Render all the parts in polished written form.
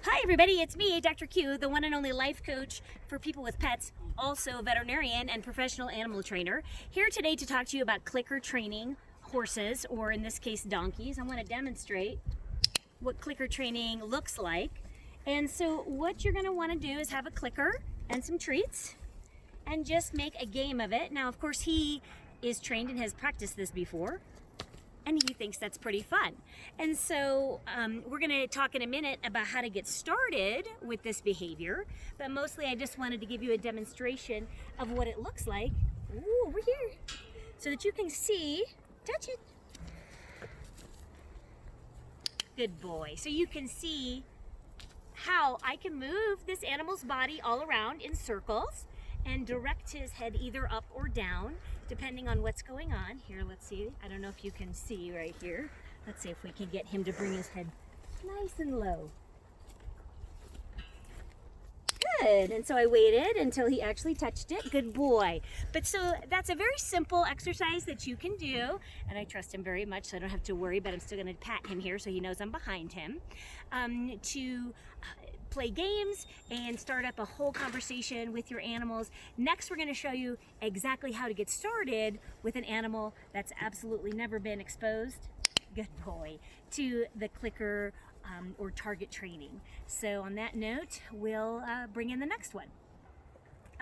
Hi everybody, it's me, Dr. Q, the one and only life coach for people with pets, also a veterinarian and professional animal trainer, here today to talk to you about clicker training horses, or in this case donkeys. I want to demonstrate what clicker training looks like. And so what you're going to want to do is have a clicker and some treats and just make a game of it. Now of course he is trained and has practiced this before, and he thinks that's pretty fun. And so we're gonna talk in a minute about how to get started with this behavior, but mostly I just wanted to give you a demonstration of what it looks like. Ooh, over here, so that you can see, touch it. Good boy. So you can see how I can move this animal's body all around in circles and direct his head either up or down, depending on what's going on. Here, let's see. I don't know if you can see right here. Let's see if we can get him to bring his head nice and low. Good. And so I waited until he actually touched it. Good boy. But so that's a very simple exercise that you can do, and I trust him very much, so I don't have to worry, but I'm still going to pat him here so he knows I'm behind him, to play games and start up a whole conversation with your animals. Next, we're going to show you exactly how to get started with an animal that's absolutely never been exposed, good boy, to the clicker or target training. So on that note, we'll bring in the next one.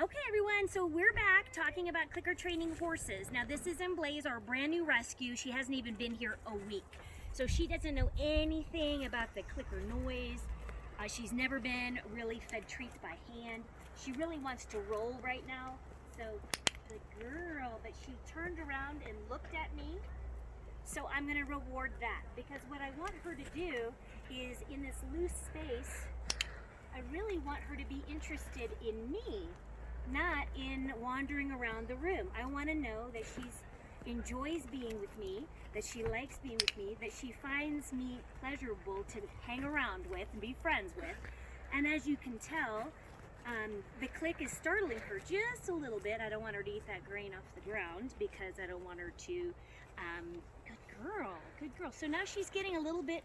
Okay everyone, so we're back talking about clicker training horses. Now this is Blaze, our brand new rescue. She hasn't even been here a week, so she doesn't know anything about the clicker noise. She's never been really fed treats by hand. She really wants to roll right now. So good girl, but she turned around and looked at me. So I'm gonna reward that, because what I want her to do is, in this loose space, I really want her to be interested in me, not in wandering around the room. I wanna know that she enjoys being with me, that she likes being with me, that she finds me pleasurable to hang around with and be friends with. And as you can tell, the click is startling her just a little bit. I don't want her to eat that grain off the ground because I don't want her to, good girl. So now she's getting a little bit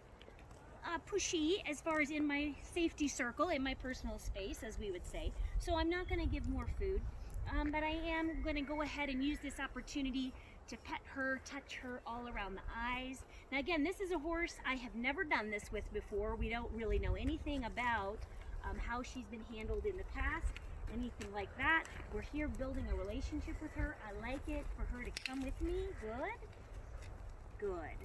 pushy as far as in my safety circle, in my personal space, as we would say. So I'm not gonna give more food, but I am gonna go ahead and use this opportunity to pet her, touch her all around the eyes. Now again, this is a horse I have never done this with before. We don't really know anything about how she's been handled in the past, anything like that. We're here building a relationship with her. I like it for her to come with me. Good.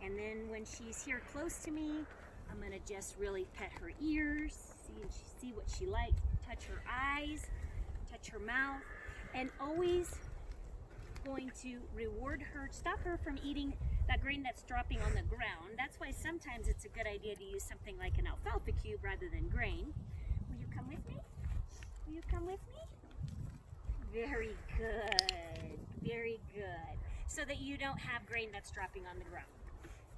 And then when she's here close to me, I'm gonna just really pet her ears, see what she likes, touch her eyes, touch her mouth, and always going to reward her, stop her from eating that grain that's dropping on the ground. That's why sometimes it's a good idea to use something like an alfalfa cube rather than grain. Will you come with me? Will you come with me? Very good, very good. So that you don't have grain that's dropping on the ground.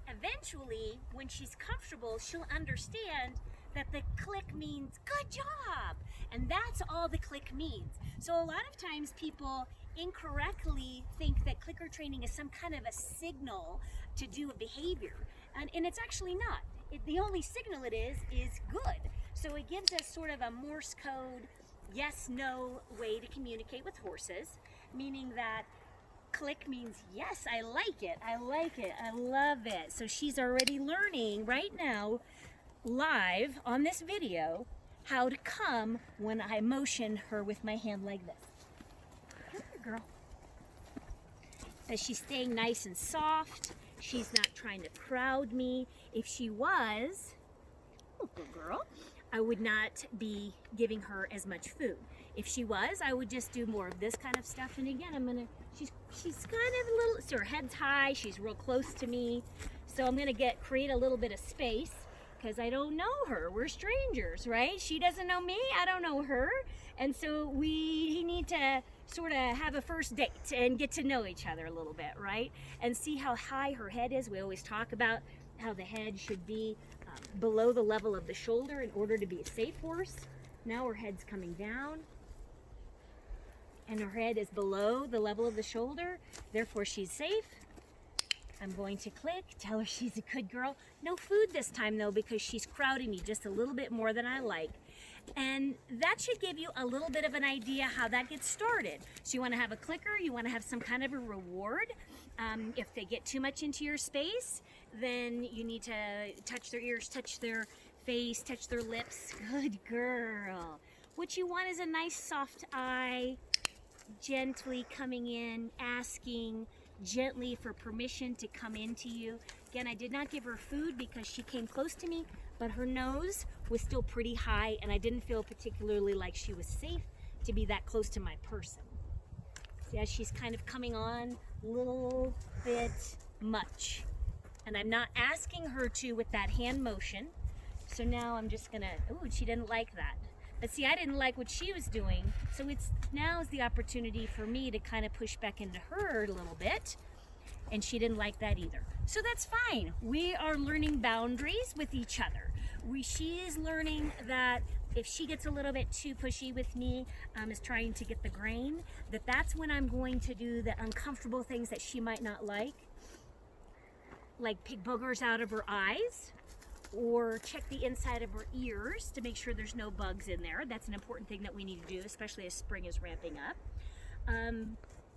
Eventually, when she's comfortable, she'll understand that the click means good job, and that's all the click means. So a lot of times people incorrectly think that clicker training is some kind of a signal to do a behavior, and it's actually not. The only signal it is good. So it gives us sort of a Morse code yes-no way to communicate with horses, meaning that click means yes, I like it, I love it. So she's already learning right now, live on this video, how to come when I motion her with my hand like this. Come here, girl. As she's staying nice and soft, she's not trying to crowd me. If she was, oh, good girl, I would not be giving her as much food. If she was, I would just do more of this kind of stuff. And again, she's kind of a little, so her head's high, she's real close to me. So I'm gonna create a little bit of space, because I don't know her. We're strangers, right? She doesn't know me, I don't know her. And so we need to sort of have a first date and get to know each other a little bit, right? And see how high her head is. We always talk about how the head should be below the level of the shoulder in order to be a safe horse. Now her head's coming down, and her head is below the level of the shoulder, therefore she's safe. I'm going to click, tell her she's a good girl. No food this time though, because she's crowding me just a little bit more than I like. And that should give you a little bit of an idea how that gets started. So you want to have a clicker, you want to have some kind of a reward. If they get too much into your space, then you need to touch their ears, touch their face, touch their lips. Good girl. What you want is a nice soft eye, gently coming in, asking gently for permission to come into you. Again, I did not give her food because she came close to me, but her nose was still pretty high and I didn't feel particularly like she was safe to be that close to my person. Yeah, she's kind of coming on a little bit much. And I'm not asking her to with that hand motion. So now I'm just gonna, ooh, she didn't like that. But see, I didn't like what she was doing, so now is the opportunity for me to kind of push back into her a little bit, and she didn't like that either. So that's fine. We are learning boundaries with each other. She is learning that if she gets a little bit too pushy with me, is trying to get the grain, that's when I'm going to do the uncomfortable things that she might not like pick boogers out of her eyes, or check the inside of her ears to make sure there's no bugs in there. That's an important thing that we need to do, especially as spring is ramping up.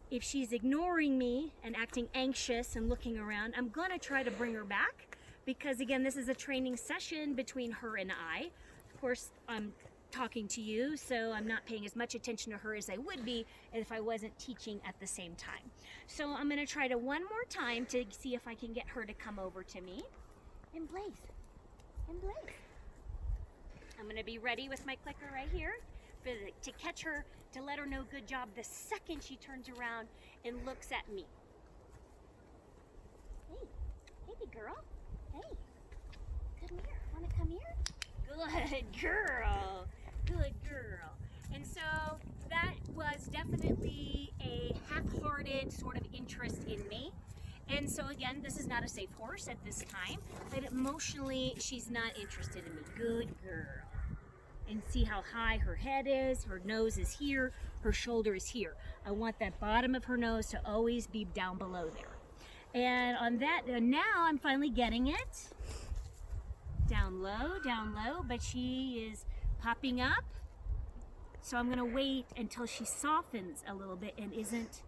If she's ignoring me and acting anxious and looking around, I'm gonna try to bring her back because again, this is a training session between her and I. Of course, I'm talking to you, so I'm not paying as much attention to her as I would be if I wasn't teaching at the same time. So I'm gonna try to one more time to see if I can get her to come over to me. And Blaze. I'm going to be ready with my clicker right here to catch her, to let her know good job the second she turns around and looks at me. Hey, baby girl. Hey, come here. Want to come here? Good girl. Good girl. And so that was definitely a half-hearted sort of interest in me. And so again, this is not a safe horse at this time, but emotionally, she's not interested in me. Good girl. And see how high her head is, her nose is here, her shoulder is here. I want that bottom of her nose to always be down below there. And on that, now I'm finally getting it. Down low, but she is popping up. So I'm gonna wait until she softens a little bit and isn't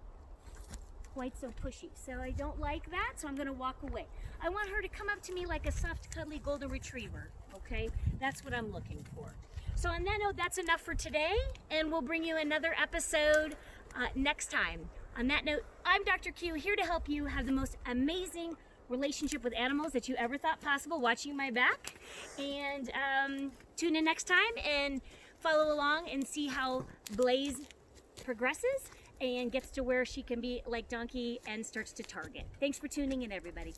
quite so pushy. So I don't like that, so I'm gonna walk away. I want her to come up to me like a soft, cuddly golden retriever, okay? That's what I'm looking for. So on that note, that's enough for today, and we'll bring you another episode next time. On that note, I'm Dr. Q, here to help you have the most amazing relationship with animals that you ever thought possible, watching my back. And tune in next time and follow along and see how Blaze progresses and gets to where she can be like Donkey and starts to target. Thanks for tuning in, everybody.